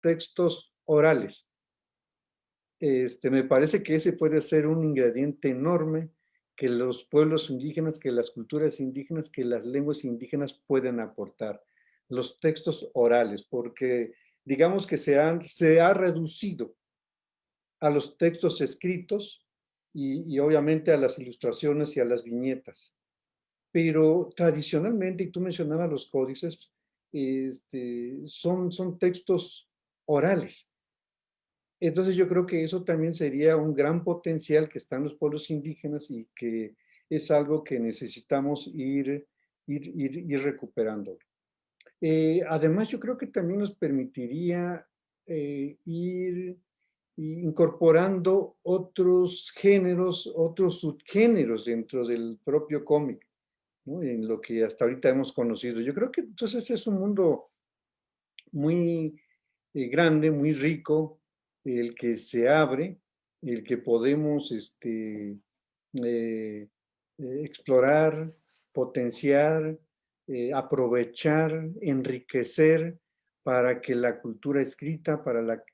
textos orales. Me parece que ese puede ser un ingrediente enorme que los pueblos indígenas, que las culturas indígenas, que las lenguas indígenas pueden aportar. Los textos orales, porque digamos que se ha reducido a los textos escritos y obviamente a las ilustraciones y a las viñetas. Pero tradicionalmente, y tú mencionabas los códices, son textos orales. Entonces yo creo que eso también sería un gran potencial que está en los pueblos indígenas y que es algo que necesitamos ir recuperando. Además, yo creo que también nos permitiría ir incorporando otros géneros, otros subgéneros dentro del propio cómic, ¿no? En lo que hasta ahorita hemos conocido. Yo creo que entonces es un mundo muy grande, muy rico, el que se abre, el que podemos eh, explorar, potenciar, aprovechar, enriquecer para que la cultura escrita, para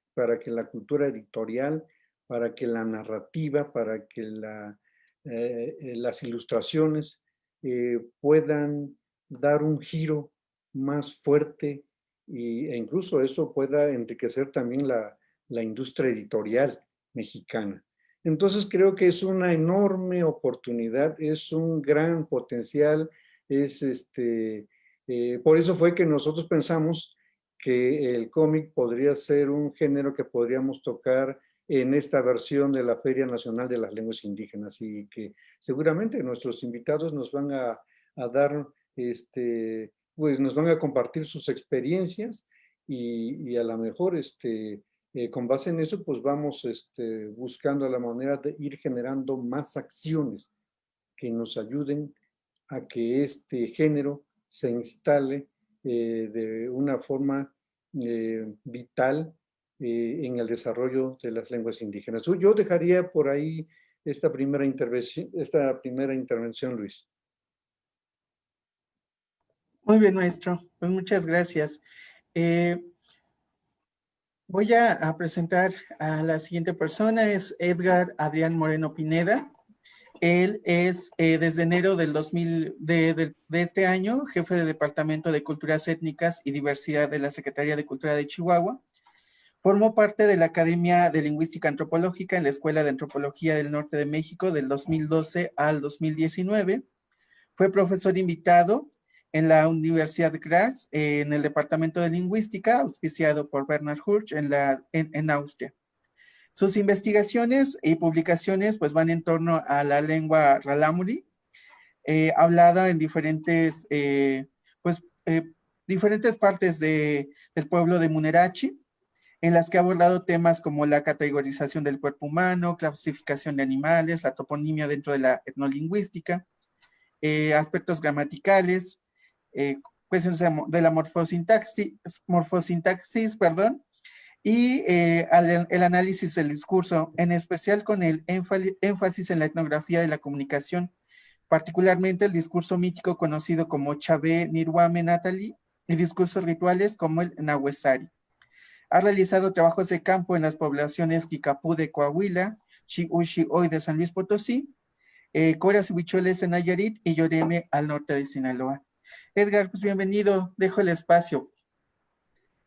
que la cultura editorial, para que la narrativa, para que las ilustraciones puedan dar un giro más fuerte e incluso eso pueda enriquecer también la industria editorial mexicana. Entonces creo que es una enorme oportunidad, es un gran potencial, por eso fue que nosotros pensamos que el cómic podría ser un género que podríamos tocar en esta versión de la Feria Nacional de las Lenguas Indígenas y que seguramente nuestros invitados nos van a dar, pues nos van a compartir sus experiencias y a lo mejor con base en eso, pues vamos buscando la manera de ir generando más acciones que nos ayuden a que este género se instale de una forma vital en el desarrollo de las lenguas indígenas. Yo dejaría por ahí esta primera intervención, Luis. Muy bien, maestro. Pues muchas gracias. Voy a presentar a la siguiente persona, es Edgar Adrián Moreno Pineda. Él es desde enero del 2000, de este año, jefe de Departamento de Culturas Étnicas y Diversidad de la Secretaría de Cultura de Chihuahua. Formó parte de la Academia de Lingüística Antropológica en la Escuela de Antropología del Norte de México del 2012 al 2019. Fue profesor invitado en la Universidad de Graz, en el Departamento de Lingüística, auspiciado por Bernhard Hurch en Austria. Sus investigaciones y publicaciones pues, van en torno a la lengua rarámuri, hablada en diferentes partes del pueblo de Munerachi, en las que ha abordado temas como la categorización del cuerpo humano, clasificación de animales, la toponimia dentro de la etnolingüística, aspectos gramaticales, cuestiones de la morfosintaxis, perdón, y el análisis del discurso, en especial con el énfasis en la etnografía de la comunicación, particularmente el discurso mítico conocido como Chabé Nirwame Natali y discursos rituales como el Nahuesari. Ha realizado trabajos de campo en las poblaciones Kikapú de Coahuila, Chiuchi hoy de San Luis Potosí, Coras y Huicholes en Nayarit y Yoreme al norte de Sinaloa. Edgar, pues bienvenido, dejo el espacio.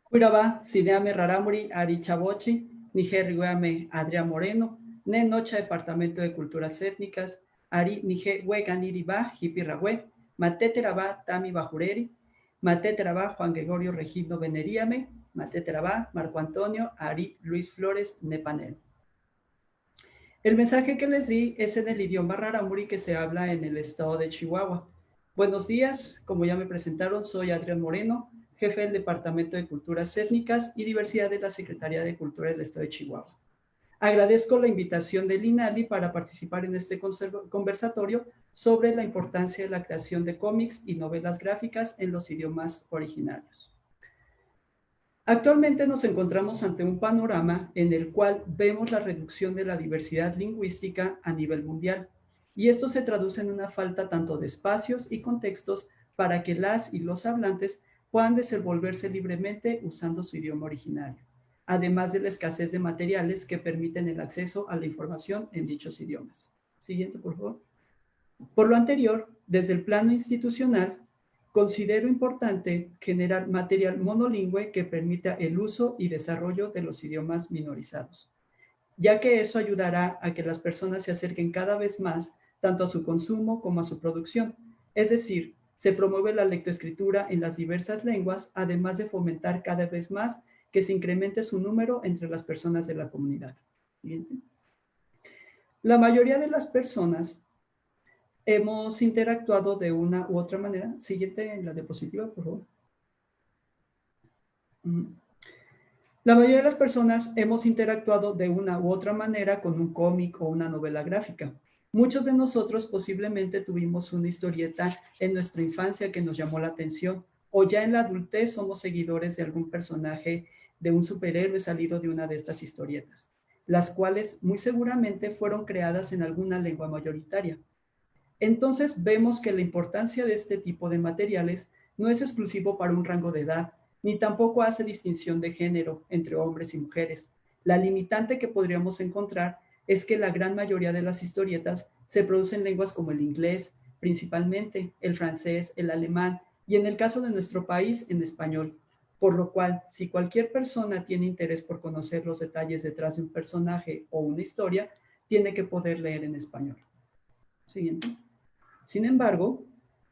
Cuiraba, Sineame Raramuri, Ari Chabochi, Niger Riguame Adrián Moreno, Nen Nocha Departamento de Culturas Étnicas, Ari Nije Hueganiriba, Jipirahue, Mateteraba Tami Bajureri, Mateteraba Juan Gregorio Regino Veneríame, Mateteraba Marco Antonio, Ari Luis Flores Nepanel. El mensaje que les di es en el idioma rarámuri que se habla en el estado de Chihuahua. Buenos días, como ya me presentaron, soy Adrián Moreno, jefe del Departamento de Culturas Étnicas y Diversidad de la Secretaría de Cultura del Estado de Chihuahua. Agradezco la invitación del INALI para participar en este conversatorio sobre la importancia de la creación de cómics y novelas gráficas en los idiomas originarios. Actualmente nos encontramos ante un panorama en el cual vemos la reducción de la diversidad lingüística a nivel mundial, y esto se traduce en una falta tanto de espacios y contextos para que las y los hablantes puedan desenvolverse libremente usando su idioma originario. además de la escasez de materiales que permiten el acceso a la información en dichos idiomas. Siguiente, por favor. Por lo anterior, desde el plano institucional, considero importante generar material monolingüe que permita el uso y desarrollo de los idiomas minorizados, ya que eso ayudará a que las personas se acerquen cada vez más tanto a su consumo como a su producción. Es decir, se promueve la lectoescritura en las diversas lenguas, además de fomentar cada vez más que se incremente su número entre las personas de la comunidad. Siguiente. La mayoría de las personas hemos interactuado de una u otra manera. Siguiente en la diapositiva, por favor. La mayoría de las personas hemos interactuado de una u otra manera con un cómic o una novela gráfica. Muchos de nosotros posiblemente tuvimos una historieta en nuestra infancia que nos llamó la atención, o ya en la adultez somos seguidores de algún personaje de un superhéroe salido de una de estas historietas, las cuales muy seguramente fueron creadas en alguna lengua mayoritaria. Entonces vemos que la importancia de este tipo de materiales no es exclusivo para un rango de edad, ni tampoco hace distinción de género entre hombres y mujeres. La limitante que podríamos encontrar es que la gran mayoría de las historietas se producen en lenguas como el inglés, principalmente el francés, el alemán y en el caso de nuestro país, en español. Por lo cual, si cualquier persona tiene interés por conocer los detalles detrás de un personaje o una historia, tiene que poder leer en español. Siguiente. Sin embargo,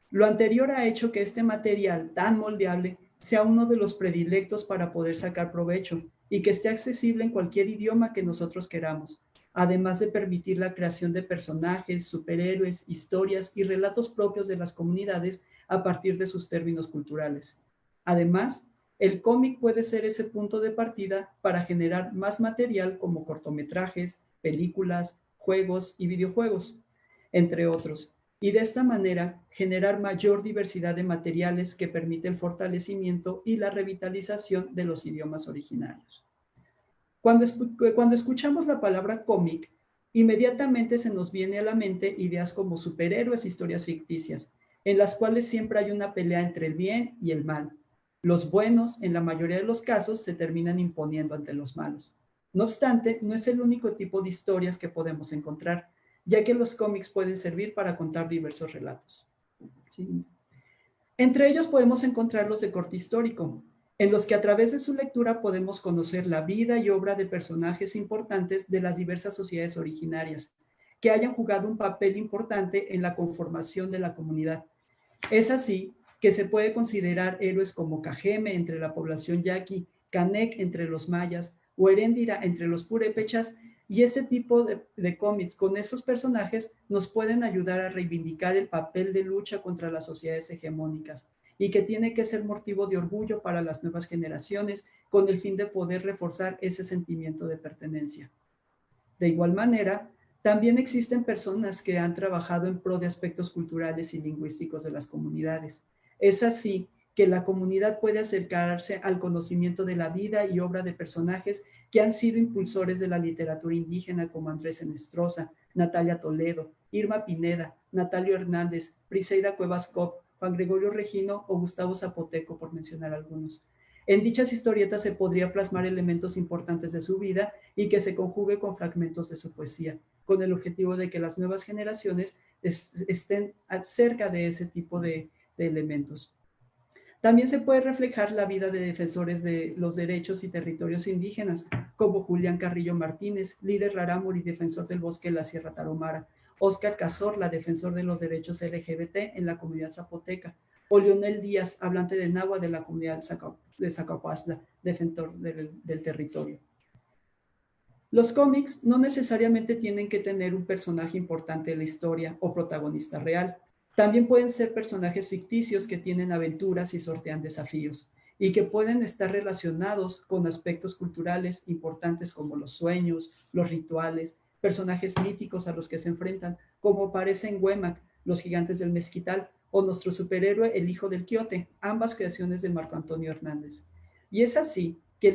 lo anterior ha hecho que este material tan moldeable sea uno de los predilectos para poder sacar provecho y que esté accesible en cualquier idioma que nosotros queramos, además de permitir la creación de personajes, superhéroes, historias y relatos propios de las comunidades a partir de sus términos culturales. Además, el cómic puede ser ese punto de partida para generar más material como cortometrajes, películas, juegos y videojuegos, entre otros, y de esta manera generar mayor diversidad de materiales que permite el fortalecimiento y la revitalización de los idiomas originarios. Cuando escuchamos la palabra cómic, inmediatamente se nos viene a la mente ideas como superhéroes, historias ficticias, en las cuales siempre hay una pelea entre el bien y el mal. Los buenos, en la mayoría de los casos, se terminan imponiendo ante los malos. No obstante, no es el único tipo de historias que podemos encontrar, ya que los cómics pueden servir para contar diversos relatos. ¿Sí? Entre ellos podemos encontrar los de corte histórico, en los que a través de su lectura podemos conocer la vida y obra de personajes importantes de las diversas sociedades originarias, que hayan jugado un papel importante en la conformación de la comunidad. Es así que se puede considerar héroes como Cajeme entre la población yaqui, Canek entre los mayas o Heréndira entre los purépechas, y este tipo de cómics con esos personajes nos pueden ayudar a reivindicar el papel de lucha contra las sociedades hegemónicas y que tiene que ser motivo de orgullo para las nuevas generaciones con el fin de poder reforzar ese sentimiento de pertenencia. De igual manera, también existen personas que han trabajado en pro de aspectos culturales y lingüísticos de las comunidades. Es así que la comunidad puede acercarse al conocimiento de la vida y obra de personajes que han sido impulsores de la literatura indígena como Andrés Enestrosa, Natalia Toledo, Irma Pineda, Natalio Hernández, Briseida Cuevas Cop, Juan Gregorio Regino o Gustavo Zapoteco, por mencionar algunos. En dichas historietas se podría plasmar elementos importantes de su vida y que se conjugue con fragmentos de su poesía, con el objetivo de que las nuevas generaciones estén cerca de ese tipo de elementos. También se puede reflejar la vida de defensores de los derechos y territorios indígenas, como Julián Carrillo Martínez, líder rarámuri y defensor del bosque de la Sierra Tarahumara, Óscar Cazorla, defensor de los derechos LGBT en la comunidad zapoteca, o Leonel Díaz, hablante de náhuatl de la comunidad de Zacapuazla, defensor del territorio. Los cómics no necesariamente tienen que tener un personaje importante en la historia o protagonista real. También pueden ser personajes ficticios que tienen aventuras y sortean desafíos y que pueden estar relacionados con aspectos culturales importantes como los sueños, los rituales, personajes míticos a los que se enfrentan, como aparece en Huemac, Los Gigantes del Mezquital, o nuestro superhéroe, el Hijo del Quiote, ambas creaciones de Marco Antonio Hernández. Y es así que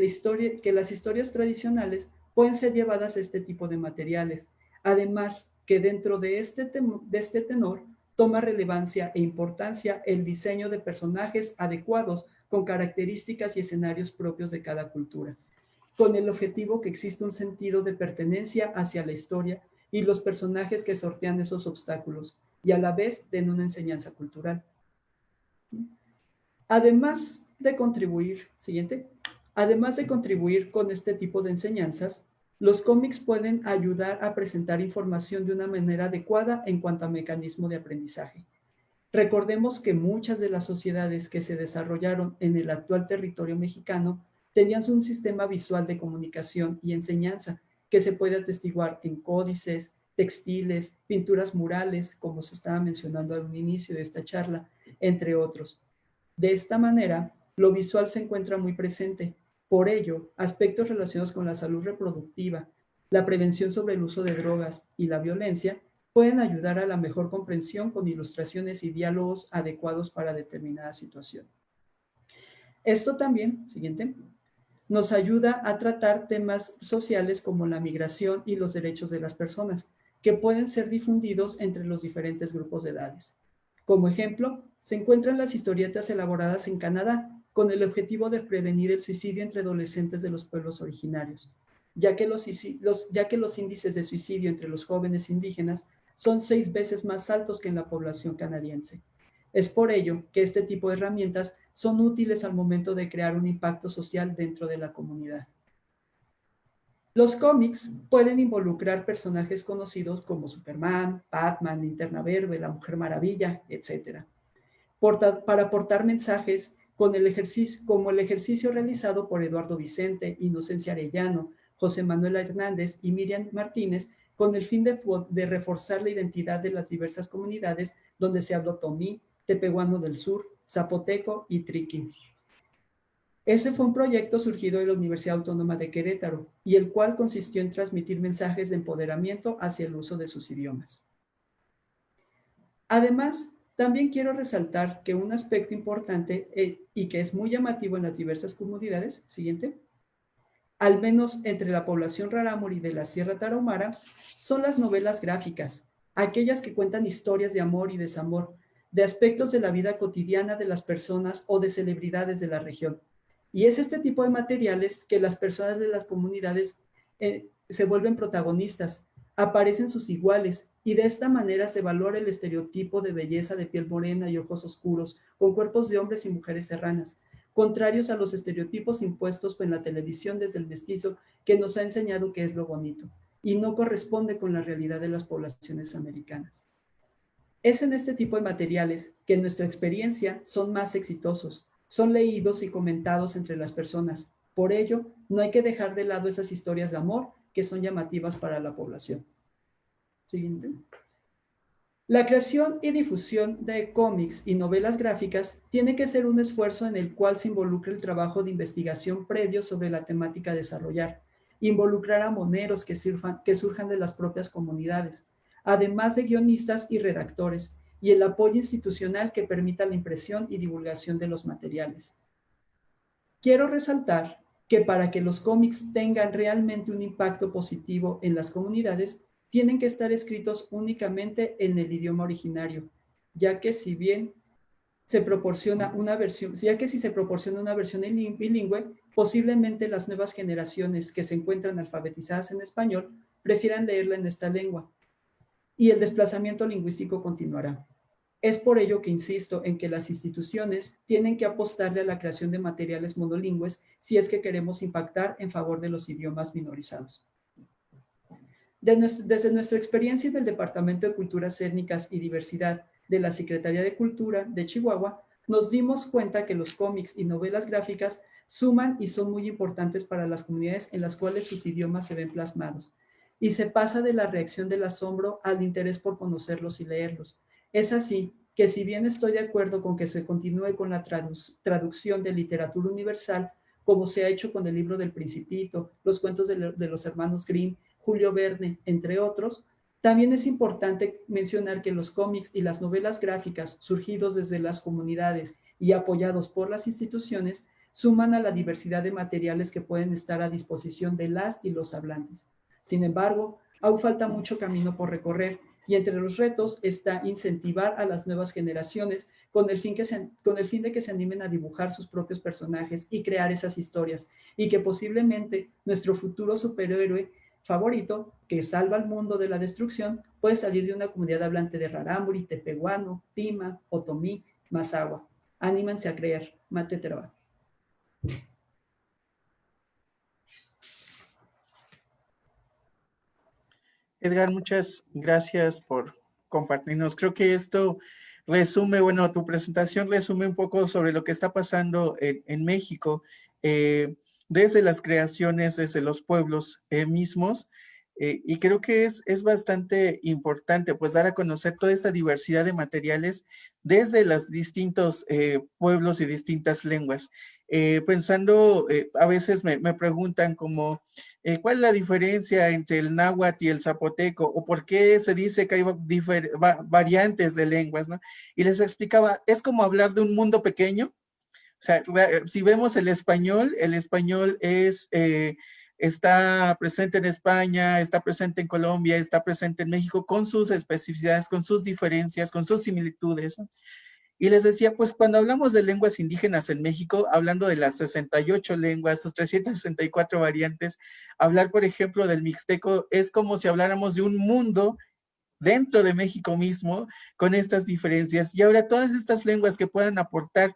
las historias tradicionales pueden ser llevadas a este tipo de materiales. Además, que dentro de este tenor toma relevancia e importancia el diseño de personajes adecuados con características y escenarios propios de cada cultura. con el objetivo que exista un sentido de pertenencia hacia la historia y los personajes que sortean esos obstáculos, y a la vez den una enseñanza cultural. Además de contribuir con este tipo de enseñanzas, los cómics pueden ayudar a presentar información de una manera adecuada en cuanto a mecanismo de aprendizaje. Recordemos que muchas de las sociedades que se desarrollaron en el actual territorio mexicano tenían un sistema visual de comunicación y enseñanza que se puede atestiguar en códices, textiles, pinturas murales, como se estaba mencionando al inicio de esta charla, entre otros. De esta manera, lo visual se encuentra muy presente. Por ello, aspectos relacionados con la salud reproductiva, la prevención sobre el uso de drogas y la violencia pueden ayudar a la mejor comprensión con ilustraciones y diálogos adecuados para determinada situación. Esto también, siguiente, nos ayuda a tratar temas sociales como la migración y los derechos de las personas, que pueden ser difundidos entre los diferentes grupos de edades. Como ejemplo, se encuentran las historietas elaboradas en Canadá con el objetivo de prevenir el suicidio entre adolescentes de los pueblos originarios, ya que los índices de suicidio entre los jóvenes indígenas son 6 veces más altos que en la población canadiense. Es por ello que este tipo de herramientas son útiles al momento de crear un impacto social dentro de la comunidad. Los cómics pueden involucrar personajes conocidos como Superman, Batman, Linterna Verde, la Mujer Maravilla, etc. Para aportar mensajes como el ejercicio realizado por Eduardo Vicente, Inocencia Arellano, José Manuel Hernández y Miriam Martínez, con el fin de reforzar la identidad de las diversas comunidades donde se habló otomí, tepehuano del sur, zapoteco y triqui. Ese fue un proyecto surgido de la Universidad Autónoma de Querétaro y el cual consistió en transmitir mensajes de empoderamiento hacia el uso de sus idiomas. Además, también quiero resaltar que un aspecto importante y que es muy llamativo en las diversas comunidades, siguiente, al menos entre la población rarámuri de la Sierra Tarahumara, son las novelas gráficas, aquellas que cuentan historias de amor y desamor, de aspectos de la vida cotidiana de las personas o de celebridades de la región. Y es este tipo de materiales que las personas de las comunidades se vuelven protagonistas, aparecen sus iguales, y de esta manera se valora el estereotipo de belleza de piel morena y ojos oscuros, con cuerpos de hombres y mujeres serranas, contrarios a los estereotipos impuestos en la televisión desde el mestizo que nos ha enseñado qué es lo bonito, y no corresponde con la realidad de las poblaciones americanas. Es en este tipo de materiales que en nuestra experiencia son más exitosos, son leídos y comentados entre las personas. Por ello, no hay que dejar de lado esas historias de amor que son llamativas para la población. Siguiente. La creación y difusión de cómics y novelas gráficas tiene que ser un esfuerzo en el cual se involucre el trabajo de investigación previo sobre la temática a desarrollar, involucrar a moneros que surjan de las propias comunidades, además de guionistas y redactores, y el apoyo institucional que permita la impresión y divulgación de los materiales. Quiero resaltar que para que los cómics tengan realmente un impacto positivo en las comunidades, tienen que estar escritos únicamente en el idioma originario, ya que si se proporciona una versión bilingüe, posiblemente las nuevas generaciones que se encuentran alfabetizadas en español prefieran leerla en esta lengua, y el desplazamiento lingüístico continuará. Es por ello que insisto en que las instituciones tienen que apostarle a la creación de materiales monolingües si es que queremos impactar en favor de los idiomas minorizados. Desde nuestra experiencia en el Departamento de Culturas Étnicas y Diversidad de la Secretaría de Cultura de Chihuahua, nos dimos cuenta que los cómics y novelas gráficas suman y son muy importantes para las comunidades en las cuales sus idiomas se ven plasmados, y se pasa de la reacción del asombro al interés por conocerlos y leerlos. Es así que si bien estoy de acuerdo con que se continúe con la traducción de literatura universal, como se ha hecho con el libro del Principito, los cuentos de los hermanos Grimm, Julio Verne, entre otros, también es importante mencionar que los cómics y las novelas gráficas surgidos desde las comunidades y apoyados por las instituciones suman a la diversidad de materiales que pueden estar a disposición de las y los hablantes. Sin embargo, aún falta mucho camino por recorrer Y entre los retos está incentivar a las nuevas generaciones con el fin de que se animen a dibujar sus propios personajes y crear esas historias, y que posiblemente nuestro futuro superhéroe favorito, que salva al mundo de la destrucción, puede salir de una comunidad hablante de rarámuri, tepehuano, pima, otomí, mazahua. Anímense a creer. Mate Teraba. Edgar, muchas gracias por compartirnos. Creo que esto resume, bueno, tu presentación resume un poco sobre lo que está pasando en México, desde las creaciones, desde los pueblos mismos. Y creo que es bastante importante pues dar a conocer toda esta diversidad de materiales desde los distintos pueblos y distintas lenguas. Pensando, a veces me preguntan como, ¿cuál es la diferencia entre el náhuatl y el zapoteco? ¿O por qué se dice que hay variantes de lenguas, ¿no? Y les explicaba, es como hablar de un mundo pequeño. O sea, si vemos el español es, está presente en España, está presente en Colombia, está presente en México con sus especificidades, con sus diferencias, con sus similitudes. Y les decía, pues cuando hablamos de lenguas indígenas en México, hablando de las 68 lenguas, sus 364 variantes, hablar, por ejemplo, del mixteco es como si habláramos de un mundo dentro de México mismo con estas diferencias. Y ahora todas estas lenguas que puedan aportar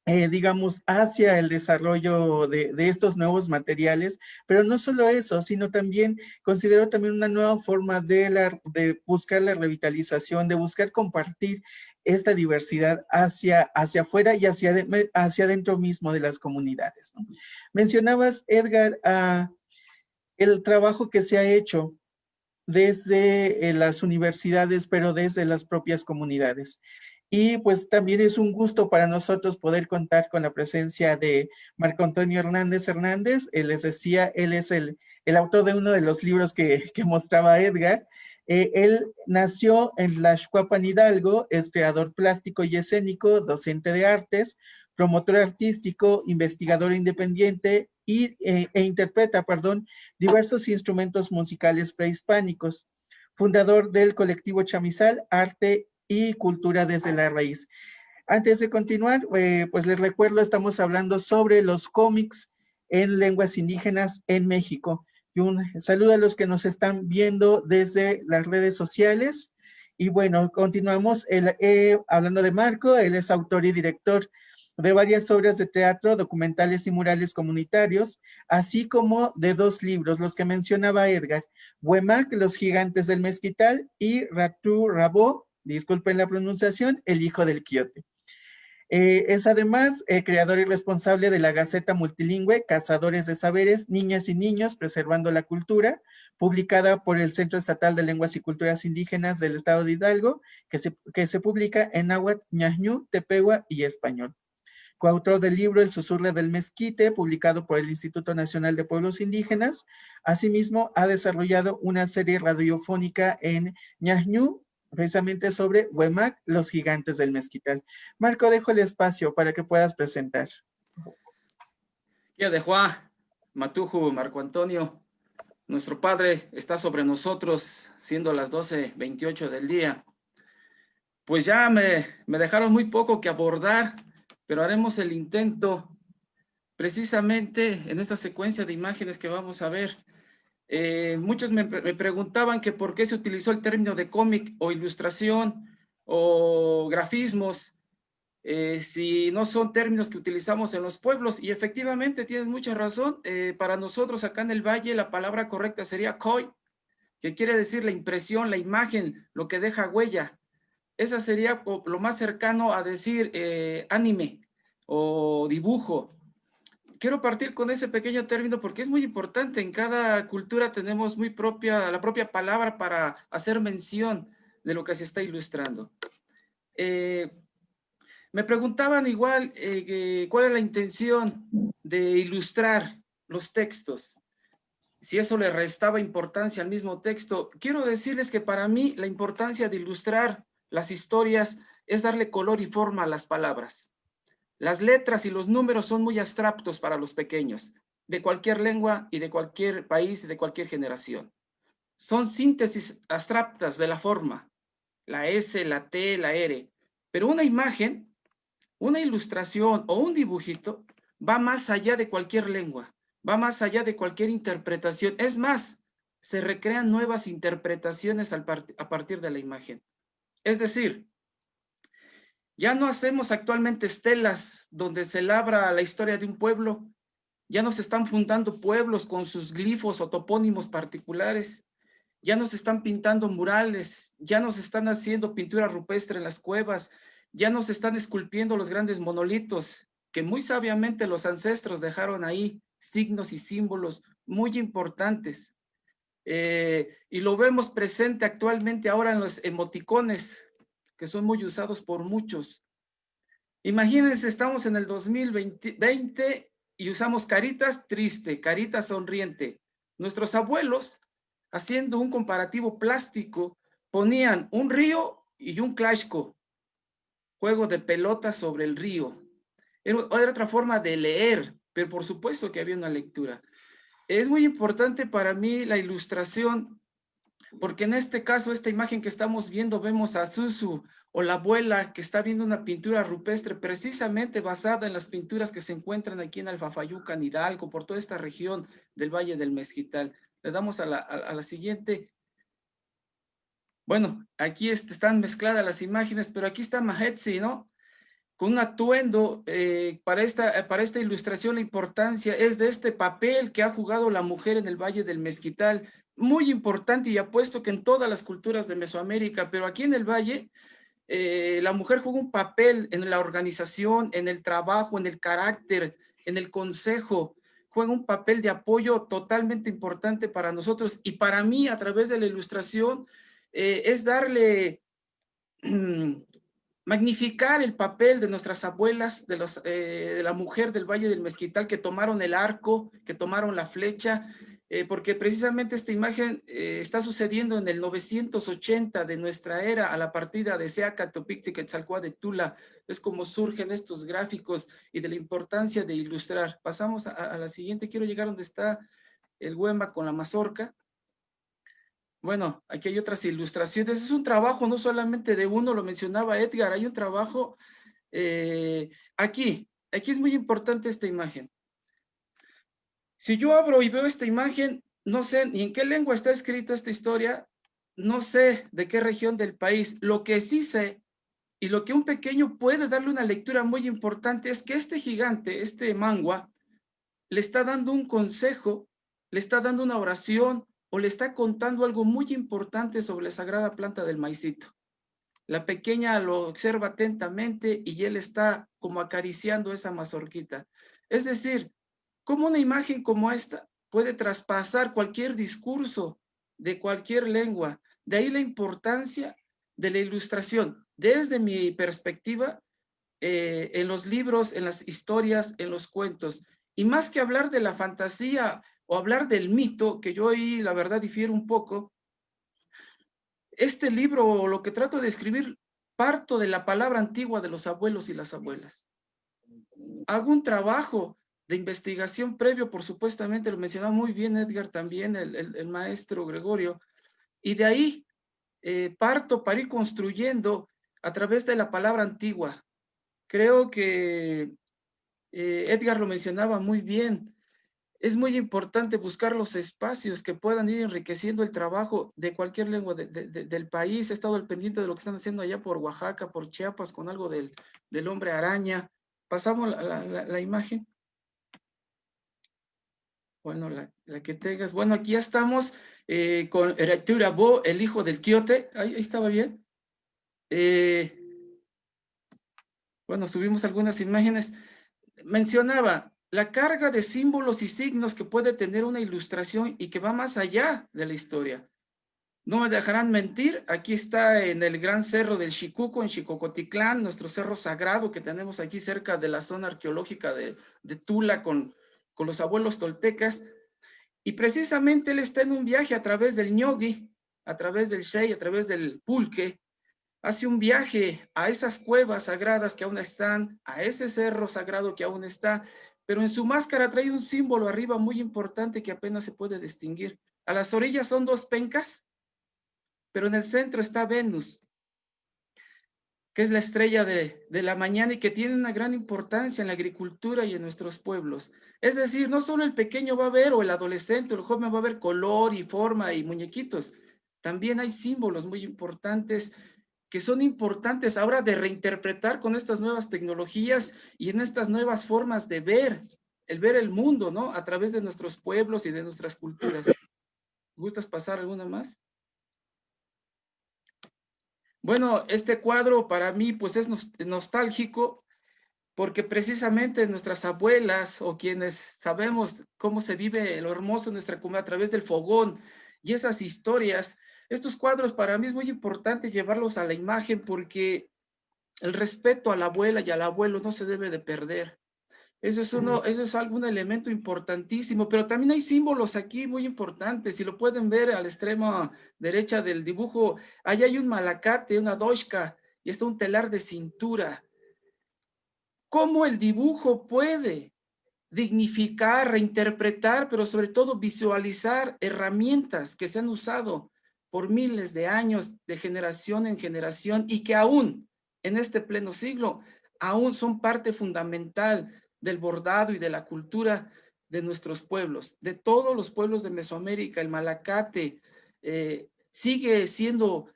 digamos, hacia el desarrollo de estos nuevos materiales, pero no solo eso, sino también considero también una nueva forma de buscar la revitalización, de buscar compartir esta diversidad hacia afuera y hacia adentro mismo de las comunidades, ¿no? Mencionabas, Edgar, el trabajo que se ha hecho desde las universidades, pero desde las propias comunidades. Y pues también es un gusto para nosotros poder contar con la presencia de Marco Antonio Hernández Hernández. Él les decía, él es el autor de uno de los libros que mostraba Edgar. Él nació en Tlaxcuapan, Hidalgo, es creador plástico y escénico, docente de artes, promotor artístico, investigador independiente e interpreta, diversos instrumentos musicales prehispánicos. Fundador del colectivo Chamizal, Arte y Cultura desde la Raíz. Antes de continuar, pues les recuerdo, estamos hablando sobre los cómics en lenguas indígenas en México. Y un saludo a los que nos están viendo desde las redes sociales. Y bueno, continuamos hablando de Marco. Él es autor y director de varias obras de teatro, documentales y murales comunitarios, así como de 2 libros, los que mencionaba Edgar, Huemac, Los Gigantes del Mezquital, y Ratu Rabó, disculpen la pronunciación, El Hijo del Quiote. Es además creador y responsable de la Gaceta Multilingüe, Cazadores de Saberes, Niñas y Niños, Preservando la Cultura, publicada por el Centro Estatal de Lenguas y Culturas Indígenas del Estado de Hidalgo, que se publica en náhuatl, ñañú, tepehua y español. Coautor del libro El Susurro del Mezquite, publicado por el Instituto Nacional de Pueblos Indígenas. Asimismo, ha desarrollado una serie radiofónica en ñañú, precisamente sobre Huemac, Los Gigantes del Mezquital. Marco, dejo el espacio para que puedas presentar. Ya de Juan, Matuju, Marco Antonio, nuestro Padre está sobre nosotros, siendo las 12:28 del día. Pues ya me dejaron muy poco que abordar, pero haremos el intento precisamente en esta secuencia de imágenes que vamos a ver. Muchos me preguntaban que por qué se utilizó el término de cómic o ilustración o grafismos, si no son términos que utilizamos en los pueblos, y efectivamente tienes mucha razón. Para nosotros acá en el Valle la palabra correcta sería koi, que quiere decir la impresión, la imagen, lo que deja huella. Esa sería lo más cercano a decir anime o dibujo. Quiero partir con ese pequeño término porque es muy importante. En cada cultura tenemos la propia palabra para hacer mención de lo que se está ilustrando. Me preguntaban igual cuál es la intención de ilustrar los textos, si eso le restaba importancia al mismo texto. Quiero decirles que para mí la importancia de ilustrar las historias es darle color y forma a las palabras. Las letras y los números son muy abstractos para los pequeños, de cualquier lengua y de cualquier país y de cualquier generación. son síntesis abstractas de la forma, la S, la T, la R, pero una imagen, una ilustración o un dibujito va más allá de cualquier lengua, va más allá de cualquier interpretación. Es más, se recrean nuevas interpretaciones a partir de la imagen. Es decir, ya no hacemos actualmente estelas donde se labra la historia de un pueblo, ya no se están fundando pueblos con sus glifos o topónimos particulares, ya no se están pintando murales, ya no se están haciendo pintura rupestre en las cuevas, ya no se están esculpiendo los grandes monolitos que muy sabiamente los ancestros dejaron ahí, signos y símbolos muy importantes. Y lo vemos presente actualmente ahora en los emoticones, que son muy usados por muchos. Imagínense, estamos en el 2020 y usamos caritas triste, carita sonriente. Nuestros abuelos, haciendo un comparativo plástico, ponían un río y un clashco, juego de pelota sobre el río. Era otra forma de leer, pero por supuesto que había una lectura. Es muy importante para mí la ilustración, porque en este caso, esta imagen que estamos viendo, vemos a Susu o la abuela que está viendo una pintura rupestre precisamente basada en las pinturas que se encuentran aquí en Alfafayucan, Hidalgo, por toda esta región del Valle del Mezquital. Le damos a la siguiente. Bueno, aquí están mezcladas las imágenes, pero aquí está Mahetsi, ¿no? Con un atuendo para esta ilustración. La importancia es de este papel que ha jugado la mujer en el Valle del Mezquital, muy importante, y apuesto que en todas las culturas de Mesoamérica, pero aquí en el Valle, la mujer juega un papel en la organización, en el trabajo, en el carácter, en el consejo, juega un papel de apoyo totalmente importante para nosotros, y para mí, a través de la ilustración, es darle... magnificar el papel de nuestras abuelas, de la mujer del Valle del Mezquital, que tomaron el arco, que tomaron la flecha, porque precisamente esta imagen está sucediendo en el 980 de nuestra era, a la partida de Seaca Topixi Quetzalcóatl de Tula. Es como surgen estos gráficos y de la importancia de ilustrar. Pasamos a la siguiente. Quiero llegar donde está el Huemba con la mazorca. Bueno, aquí hay otras ilustraciones. Es un trabajo no solamente de uno, lo mencionaba Edgar, hay un trabajo aquí es muy importante esta imagen. Si yo abro y veo esta imagen, no sé ni en qué lengua está escrita esta historia, no sé de qué región del país. Lo que sí sé, y lo que un pequeño puede darle una lectura muy importante, es que este gigante, este mangua, le está dando un consejo, le está dando una oración, o le está contando algo muy importante sobre la sagrada planta del maicito. La pequeña lo observa atentamente y él está como acariciando esa mazorquita. Es decir, cómo una imagen como esta puede traspasar cualquier discurso de cualquier lengua. De ahí la importancia de la ilustración. Desde mi perspectiva, en los libros, en las historias, en los cuentos. Y más que hablar de la fantasía o hablar del mito, que yo ahí la verdad difiero un poco, este libro, lo que trato de escribir, parto de la palabra antigua de los abuelos y las abuelas. Hago un trabajo de investigación previo, por supuestamente, lo mencionaba muy bien Edgar también, el maestro Gregorio, y de ahí parto para ir construyendo a través de la palabra antigua. Creo que Edgar lo mencionaba muy bien. Es muy importante buscar los espacios que puedan ir enriqueciendo el trabajo de cualquier lengua del país. He estado al pendiente de lo que están haciendo allá por Oaxaca, por Chiapas, con algo del hombre araña. Pasamos la imagen. Bueno, la que tengas. Bueno, aquí ya estamos con Eracturabo, el hijo del Quiote. Ahí estaba bien. Bueno, subimos algunas imágenes. Mencionaba la carga de símbolos y signos que puede tener una ilustración y que va más allá de la historia. No me dejarán mentir, aquí está en el gran cerro del Xicuco, en Xicocotitlán, nuestro cerro sagrado que tenemos aquí cerca de la zona arqueológica de Tula con los abuelos toltecas. Y precisamente él está en un viaje a través del Ñogui, a través del Xey, a través del Pulque. Hace un viaje a esas cuevas sagradas que aún están, a ese cerro sagrado que aún está, pero en su máscara trae un símbolo arriba muy importante que apenas se puede distinguir. A las orillas son 2 pencas, pero en el centro está Venus, que es la estrella de la mañana y que tiene una gran importancia en la agricultura y en nuestros pueblos. Es decir, no solo el pequeño va a ver, o el adolescente, o el joven va a ver color y forma y muñequitos, también hay símbolos muy importantes que son importantes ahora de reinterpretar con estas nuevas tecnologías y en estas nuevas formas de ver el mundo, ¿no? A través de nuestros pueblos y de nuestras culturas. ¿Gustas pasar alguna más? Bueno, este cuadro para mí pues es nostálgico porque precisamente nuestras abuelas o quienes sabemos cómo se vive lo hermoso en nuestra comunidad a través del fogón y esas historias, estos cuadros para mí es muy importante llevarlos a la imagen porque el respeto a la abuela y al abuelo no se debe de perder. Eso es algún elemento importantísimo, pero también hay símbolos aquí muy importantes. Si lo pueden ver a la extrema derecha del dibujo, allá hay un malacate, una doshka, y está un telar de cintura. ¿Cómo el dibujo puede dignificar, reinterpretar, pero sobre todo visualizar herramientas que se han usado por miles de años, de generación en generación, y que aún en este pleno siglo, aún son parte fundamental del bordado y de la cultura de nuestros pueblos, de todos los pueblos de Mesoamérica? El malacate sigue siendo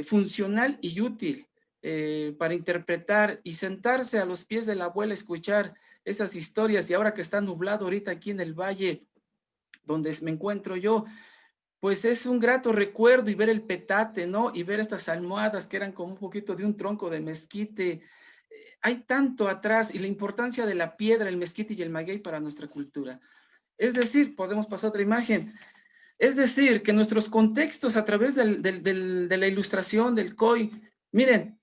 funcional y útil para interpretar y sentarse a los pies de la abuela, escuchar esas historias. Y ahora que está nublado ahorita aquí en el valle donde me encuentro yo, pues es un grato recuerdo, y ver el petate, ¿no? Y ver estas almohadas que eran como un poquito de un tronco de mezquite. Hay tanto atrás, y la importancia de la piedra, el mezquite y el maguey para nuestra cultura. Es decir, podemos pasar a otra imagen. Es decir, que nuestros contextos a través de la ilustración, del COI, miren,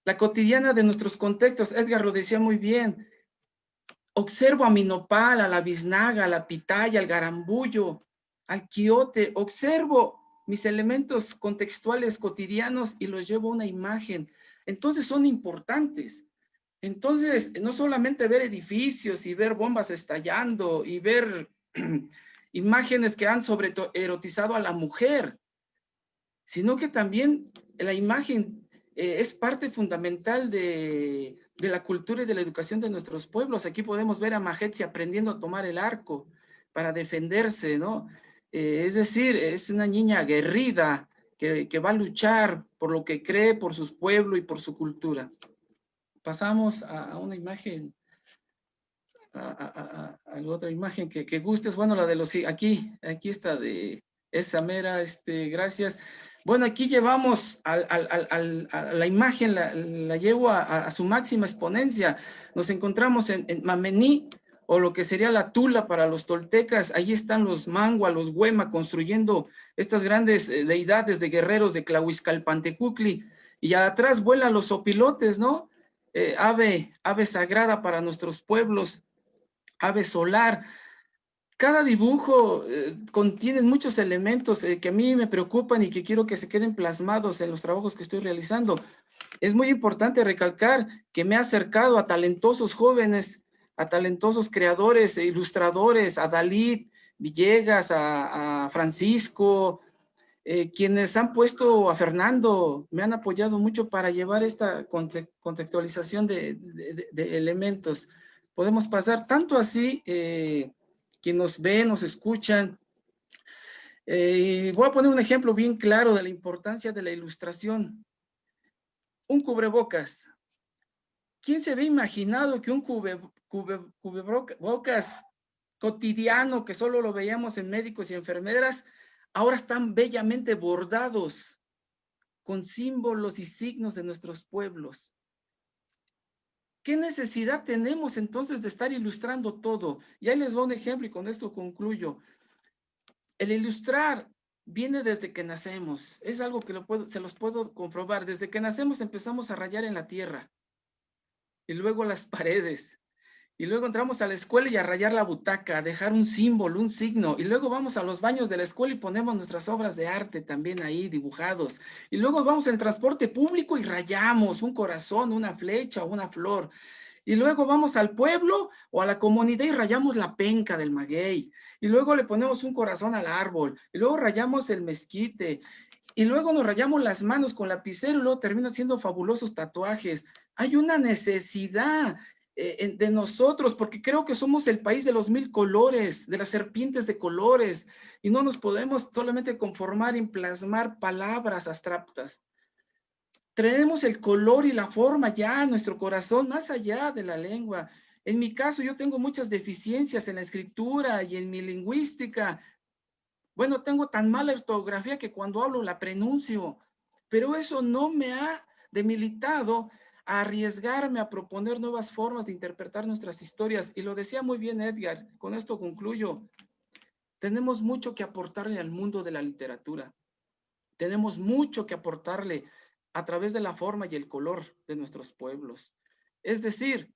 la cotidiana de nuestros contextos, Edgar lo decía muy bien, observo a mi nopal, a la biznaga, a la pitaya, al garambullo, al quiote, observo mis elementos contextuales cotidianos y los llevo a una imagen. Entonces son importantes. Entonces, no solamente ver edificios y ver bombas estallando y ver imágenes que han erotizado a la mujer, sino que también la imagen es parte fundamental de la cultura y de la educación de nuestros pueblos. Aquí podemos ver a Mahetsi aprendiendo a tomar el arco para defenderse, ¿no? Es decir, es una niña aguerrida que va a luchar por lo que cree, por su pueblo y por su cultura. Pasamos a una imagen, a la otra imagen que gustes. Bueno, la de los, aquí está de esa mera, gracias. Bueno, aquí llevamos a la imagen, la llevo a su máxima exponencia. Nos encontramos en Mamení, o lo que sería la Tula para los toltecas. Ahí están los Mangua, los Huema, construyendo estas grandes deidades de guerreros de Tlahuizcalpantecuhtli. Y atrás vuelan los opilotes, ¿no? Ave sagrada para nuestros pueblos, ave solar. Cada dibujo contiene muchos elementos que a mí me preocupan y que quiero que se queden plasmados en los trabajos que estoy realizando. Es muy importante recalcar que me he acercado a talentosos jóvenes, a talentosos creadores e ilustradores, a Dalit Villegas, a Francisco, quienes han puesto, a Fernando, me han apoyado mucho para llevar esta contextualización de elementos. Podemos pasar tanto así, quienes nos ven, nos escuchan. Voy a poner un ejemplo bien claro de la importancia de la ilustración. Un cubrebocas. ¿Quién se había imaginado que un cubrebocas cotidiano, que solo lo veíamos en médicos y enfermeras, ahora están bellamente bordados con símbolos y signos de nuestros pueblos? ¿Qué necesidad tenemos entonces de estar ilustrando todo? Y ahí les doy un ejemplo y con esto concluyo. El ilustrar viene desde que nacemos. Es algo que se los puedo comprobar. Desde que nacemos empezamos a rayar en la tierra y luego las paredes. Y luego entramos a la escuela y a rayar la butaca, a dejar un símbolo, un signo. Y luego vamos a los baños de la escuela y ponemos nuestras obras de arte también ahí dibujados. Y luego vamos al transporte público y rayamos un corazón, una flecha o una flor. Y luego vamos al pueblo o a la comunidad y rayamos la penca del maguey. Y luego le ponemos un corazón al árbol. Y luego rayamos el mezquite. Y luego nos rayamos las manos con lapicero y luego terminan siendo fabulosos tatuajes. Hay una necesidad de nosotros, porque creo que somos el país de los 1000 colores, de las serpientes de colores, y no nos podemos solamente conformar en plasmar palabras abstractas. Traemos el color y la forma ya en nuestro corazón, más allá de la lengua. En mi caso, yo tengo muchas deficiencias en la escritura y en mi lingüística. Bueno, tengo tan mala ortografía que cuando hablo la pronuncio, pero eso no me ha debilitado a arriesgarme a proponer nuevas formas de interpretar nuestras historias. Y lo decía muy bien Edgar, con esto concluyo. Tenemos mucho que aportarle al mundo de la literatura. Tenemos mucho que aportarle a través de la forma y el color de nuestros pueblos. Es decir,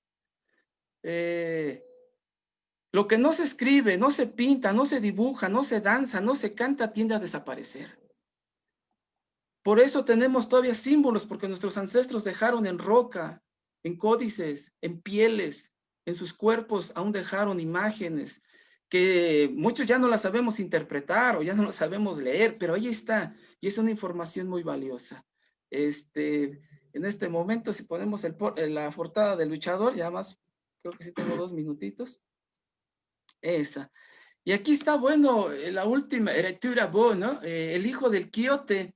lo que no se escribe, no se pinta, no se dibuja, no se danza, no se canta, tiende a desaparecer. Por eso tenemos todavía símbolos, porque nuestros ancestros dejaron en roca, en códices, en pieles, en sus cuerpos aún dejaron imágenes que muchos ya no las sabemos interpretar o ya no las sabemos leer, pero ahí está, y es una información muy valiosa. En este momento, si ponemos la portada del luchador, ya más, creo que sí tengo 2 minutitos. Esa. Y aquí está, bueno, la última, Lectura Bo, ¿no? El hijo del Quiote.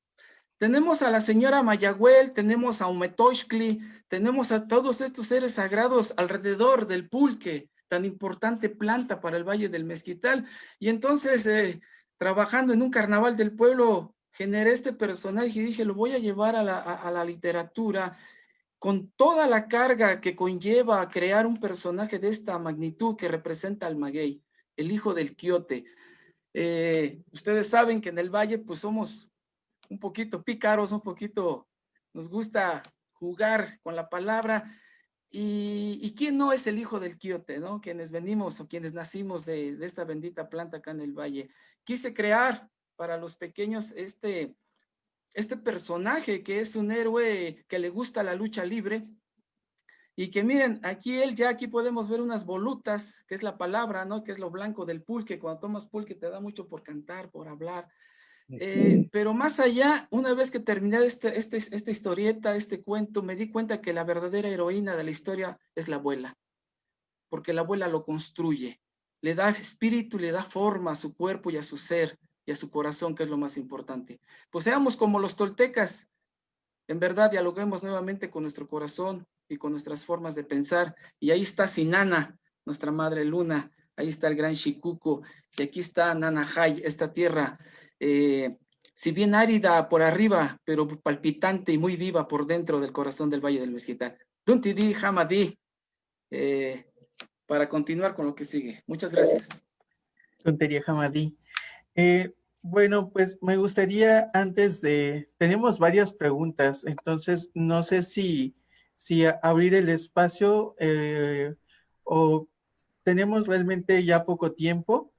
Tenemos a la señora Mayagüel, tenemos a Umetoxtli, tenemos a todos estos seres sagrados alrededor del pulque, tan importante planta para el Valle del Mezquital. Y entonces, trabajando en un carnaval del pueblo, generé este personaje y dije, lo voy a llevar a la literatura con toda la carga que conlleva crear un personaje de esta magnitud que representa al maguey, el hijo del Quiote. Ustedes saben que en el Valle, pues somos un poquito pícaros, un poquito, nos gusta jugar con la palabra. ¿Y quién no es el hijo del Quiote, no? Quienes venimos o quienes nacimos de esta bendita planta acá en el Valle. Quise crear para los pequeños este personaje que es un héroe que le gusta la lucha libre. Y que miren, aquí podemos ver unas volutas, que es la palabra, ¿no? Que es lo blanco del pulque. Cuando tomas pulque te da mucho por cantar, por hablar. Pero más allá, una vez que terminé esta historieta, este cuento, me di cuenta que la verdadera heroína de la historia es la abuela, porque la abuela lo construye, le da espíritu, le da forma a su cuerpo y a su ser y a su corazón, que es lo más importante. Pues seamos como los toltecas, en verdad dialoguemos nuevamente con nuestro corazón y con nuestras formas de pensar, y ahí está Sinana, nuestra madre luna, ahí está el gran Shikuko, y aquí está Nanajay, esta tierra, si bien árida por arriba, pero palpitante y muy viva por dentro del corazón del Valle del Mezquital. Tuntidi, Hamadi, para continuar con lo que sigue. Muchas gracias. Tontería Jamadí. Bueno, pues me gustaría tenemos varias preguntas, entonces no sé si abrir el espacio o tenemos realmente ya poco tiempo.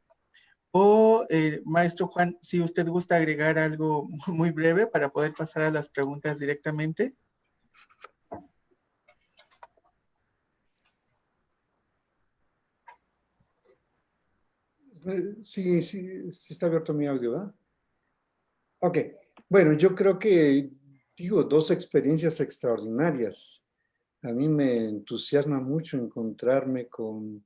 O, maestro Juan, si usted gusta agregar algo muy breve para poder pasar a las preguntas directamente. Sí, está abierto mi audio, ¿verdad? Ok, bueno, yo creo que, digo, 2 experiencias extraordinarias. A mí me entusiasma mucho encontrarme con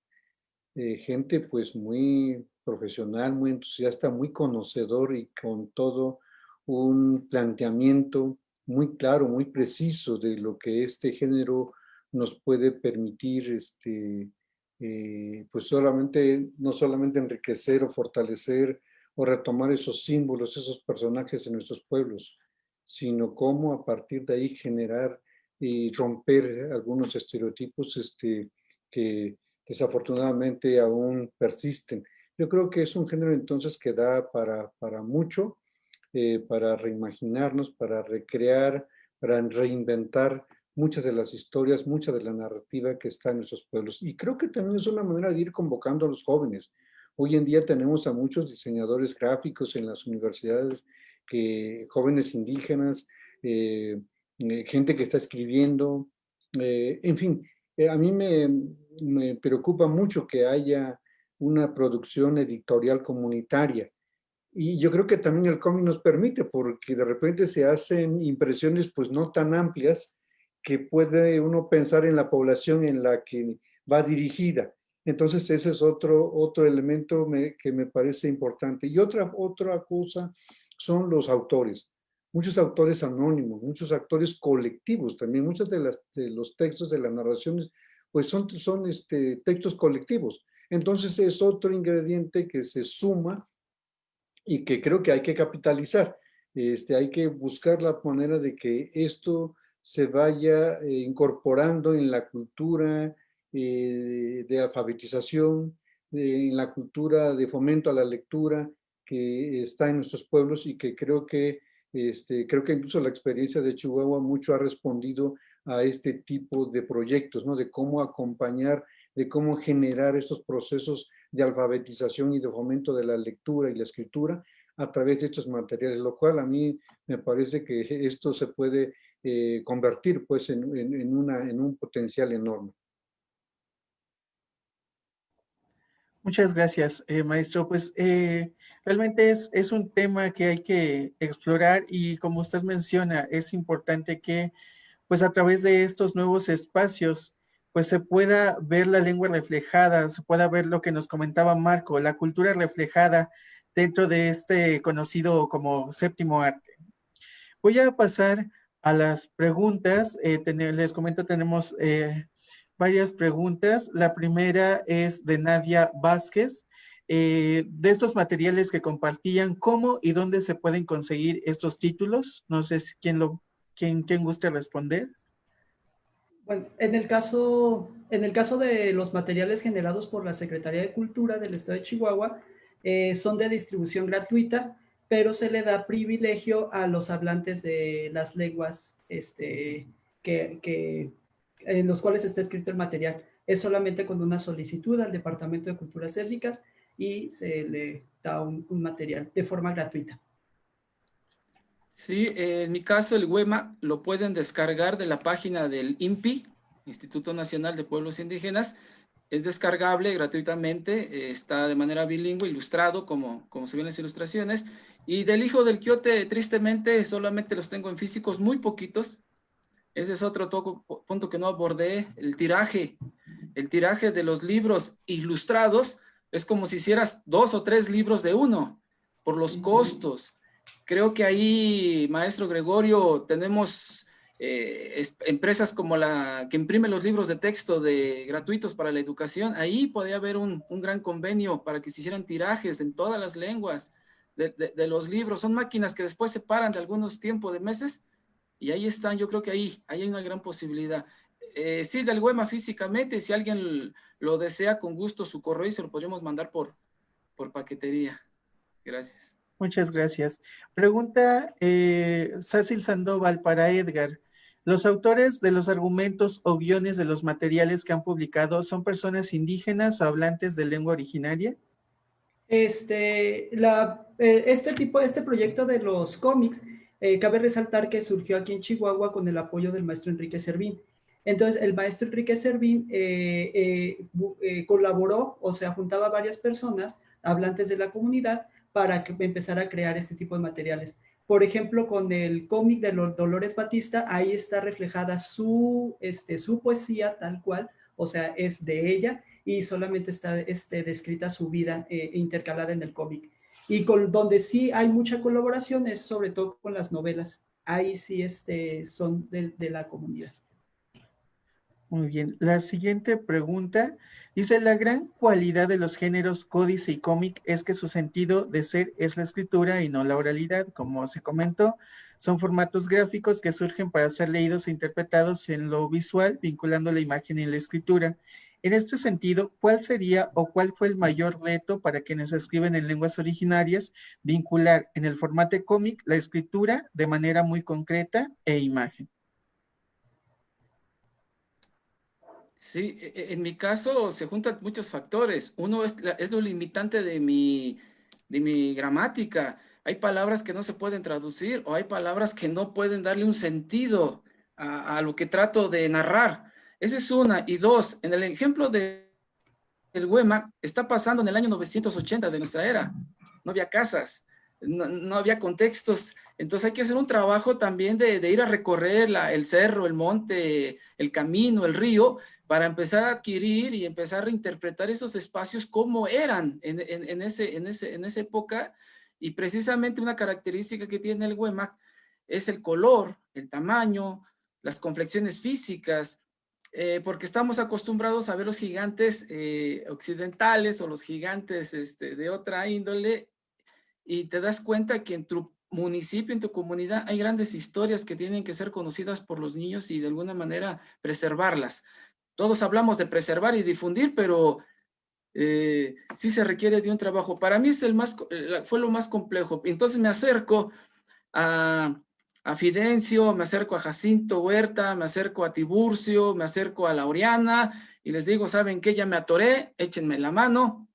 gente pues muy profesional, muy entusiasta, muy conocedor y con todo un planteamiento muy claro, muy preciso de lo que este género nos puede permitir, pues no solamente enriquecer o fortalecer o retomar esos símbolos, esos personajes en nuestros pueblos, sino cómo a partir de ahí generar y romper algunos estereotipos que desafortunadamente aún persisten. Yo creo que es un género entonces que da para mucho, para reimaginarnos, para recrear, para reinventar muchas de las historias, mucha de la narrativa que está en nuestros pueblos. Y creo que también es una manera de ir convocando a los jóvenes. Hoy en día tenemos a muchos diseñadores gráficos en las universidades, jóvenes indígenas, gente que está escribiendo, en fin, A mí me preocupa mucho que haya una producción editorial comunitaria. Y yo creo que también el cómic nos permite, porque de repente se hacen impresiones pues no tan amplias que puede uno pensar en la población en la que va dirigida. Entonces ese es otro elemento que me parece importante. Y otra cosa son los autores. Muchos autores anónimos, muchos autores colectivos también. Muchos de los textos, de las narraciones, pues son textos colectivos. Entonces es otro ingrediente que se suma y que creo que hay que capitalizar. Hay que buscar la manera de que esto se vaya incorporando en la cultura de alfabetización, en la cultura de fomento a la lectura que está en nuestros pueblos y que creo que incluso la experiencia de Chihuahua mucho ha respondido a este tipo de proyectos, ¿no? De cómo acompañar, de cómo generar estos procesos de alfabetización y de fomento de la lectura y la escritura a través de estos materiales, lo cual a mí me parece que esto se puede convertir pues en un potencial enorme. Muchas gracias, maestro. Pues realmente es un tema que hay que explorar y como usted menciona, es importante que pues a través de estos nuevos espacios pues se pueda ver la lengua reflejada, se pueda ver lo que nos comentaba Marco, la cultura reflejada dentro de este conocido como séptimo arte. Voy a pasar a las preguntas. Les comento, tenemos varias preguntas. La primera es de Nadia Vázquez. De estos materiales que compartían, ¿cómo y dónde se pueden conseguir estos títulos? No sé si quién guste responder. Bueno, en el caso de los materiales generados por la Secretaría de Cultura del Estado de Chihuahua, son de distribución gratuita, pero se le da privilegio a los hablantes de las lenguas en los cuales está escrito el material. Es solamente con una solicitud al Departamento de Culturas Étnicas y se le da un material de forma gratuita. Sí, en mi caso el WEMA lo pueden descargar de la página del INPI, Instituto Nacional de Pueblos Indígenas. Es descargable gratuitamente, está de manera bilingüe, ilustrado, como se ven las ilustraciones. Y del Hijo del Quiote, tristemente, solamente los tengo en físicos, muy poquitos. Ese es otro punto que no abordé, el tiraje. El tiraje de los libros ilustrados es como si hicieras 2 o 3 libros de uno, por los costos. Creo que ahí, maestro Gregorio, tenemos empresas como la que imprime los libros de texto gratuitos para la educación. Ahí podría haber un gran convenio para que se hicieran tirajes en todas las lenguas de los libros. Son máquinas que después se paran de algunos tiempos de meses y ahí están. Yo creo que ahí hay una gran posibilidad. Sí, del WEMA físicamente, si alguien lo desea, con gusto su correo y se lo podríamos mandar por paquetería. Gracias. Muchas gracias. Pregunta Sácil Sandoval para Edgar. ¿Los autores de los argumentos o guiones de los materiales que han publicado son personas indígenas o hablantes de lengua originaria? Este proyecto de los cómics, cabe resaltar que surgió aquí en Chihuahua con el apoyo del maestro Enrique Servín. Entonces, el maestro Enrique Servín colaboró, o sea, juntaba a varias personas, hablantes de la comunidad, para que empezara a crear este tipo de materiales. Por ejemplo, con el cómic de Dolores Batista, ahí está reflejada su poesía tal cual, o sea, es de ella, y solamente está descrita su vida intercalada en el cómic. Y donde sí hay mucha colaboración es sobre todo con las novelas. Ahí sí son de la comunidad. Muy bien. La siguiente pregunta dice, la gran cualidad de los géneros códice y cómic es que su sentido de ser es la escritura y no la oralidad. Como se comentó, son formatos gráficos que surgen para ser leídos e interpretados en lo visual, vinculando la imagen y la escritura. En este sentido, ¿cuál sería o cuál fue el mayor reto para quienes escriben en lenguas originarias vincular en el formato cómic la escritura de manera muy concreta e imagen? Sí, en mi caso se juntan muchos factores. Uno es lo limitante de mi gramática. Hay palabras que no se pueden traducir o hay palabras que no pueden darle un sentido a lo que trato de narrar. Esa es una. Y dos, en el ejemplo del Huema, está pasando en el año 980 de nuestra era. No había casas, no había contextos. Entonces hay que hacer un trabajo también de ir a recorrer el cerro, el monte, el camino, el río, para empezar a adquirir y empezar a reinterpretar esos espacios como eran en esa época. Y precisamente una característica que tiene el Huema es el color, el tamaño, las conflexiones físicas, porque estamos acostumbrados a ver los gigantes occidentales o los gigantes de otra índole, y te das cuenta que en tu municipio, en tu comunidad, hay grandes historias que tienen que ser conocidas por los niños y de alguna manera preservarlas. Todos hablamos de preservar y difundir, pero sí se requiere de un trabajo. Para mí fue lo más complejo. Entonces me acerco a Fidencio, me acerco a Jacinto Huerta, me acerco a Tiburcio, me acerco a Laureana y les digo, ¿saben qué? Ya me atoré, échenme la mano.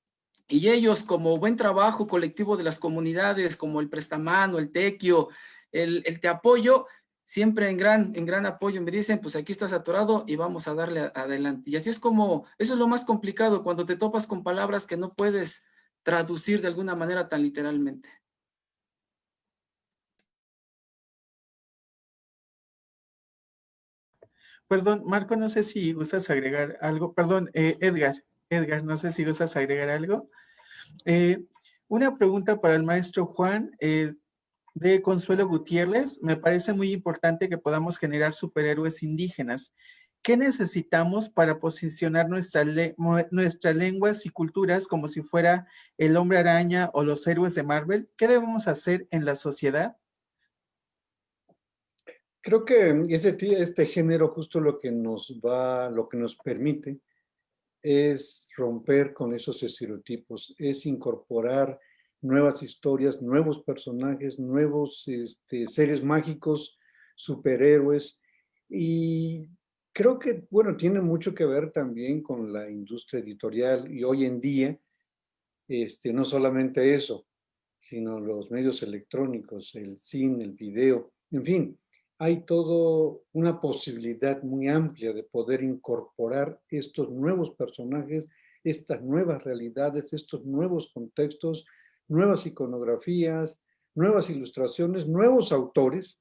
Y ellos, como buen trabajo colectivo de las comunidades, como el Prestamano, el Tequio, el Te Apoyo, siempre en gran apoyo me dicen, pues aquí estás atorado y vamos a darle adelante. Y así es como, eso es lo más complicado, cuando te topas con palabras que no puedes traducir de alguna manera tan literalmente. Perdón, Marco, no sé si gustas agregar algo. Perdón, Edgar, no sé si gustas agregar algo. Eh, una pregunta para el maestro Juan, de Consuelo Gutiérrez. Me parece muy importante que podamos generar superhéroes indígenas. ¿Qué necesitamos para posicionar nuestras lenguas y culturas como si fuera el hombre araña o los héroes de Marvel? ¿Qué debemos hacer en la sociedad? Creo que este género justo lo que nos permite es romper con esos estereotipos, es incorporar nuevas historias, nuevos personajes, nuevos seres mágicos, superhéroes. Y creo que, bueno, tiene mucho que ver también con la industria editorial y hoy en día, no solamente eso, sino los medios electrónicos, el cine, el video, en fin, hay todo una posibilidad muy amplia de poder incorporar estos nuevos personajes, estas nuevas realidades, estos nuevos contextos, nuevas iconografías, nuevas ilustraciones, nuevos autores.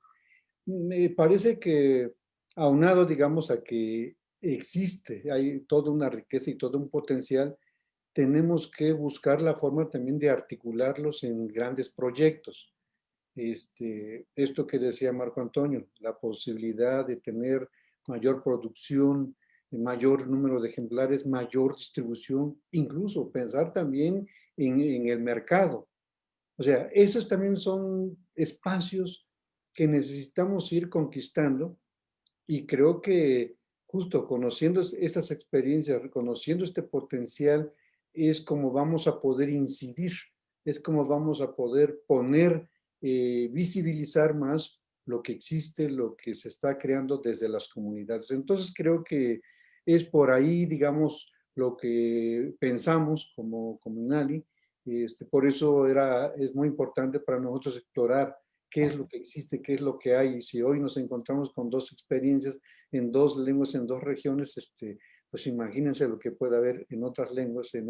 Me parece que aunado, digamos, a que existe, hay toda una riqueza y todo un potencial, tenemos que buscar la forma también de articularlos en grandes proyectos. Esto que decía Marco Antonio, la posibilidad de tener mayor producción, mayor número de ejemplares, mayor distribución, incluso pensar también en el mercado. O sea, esos también son espacios que necesitamos ir conquistando y creo que justo conociendo esas experiencias, reconociendo este potencial, es como vamos a poder incidir, es como vamos a poder poner, visibilizar más lo que existe, lo que se está creando desde las comunidades. Entonces creo que es por ahí, digamos, lo que pensamos como Comunali. Por eso es muy importante para nosotros explorar qué es lo que existe, qué es lo que hay. Y si hoy nos encontramos con dos experiencias en dos lenguas, en dos regiones, pues imagínense lo que puede haber en otras lenguas, en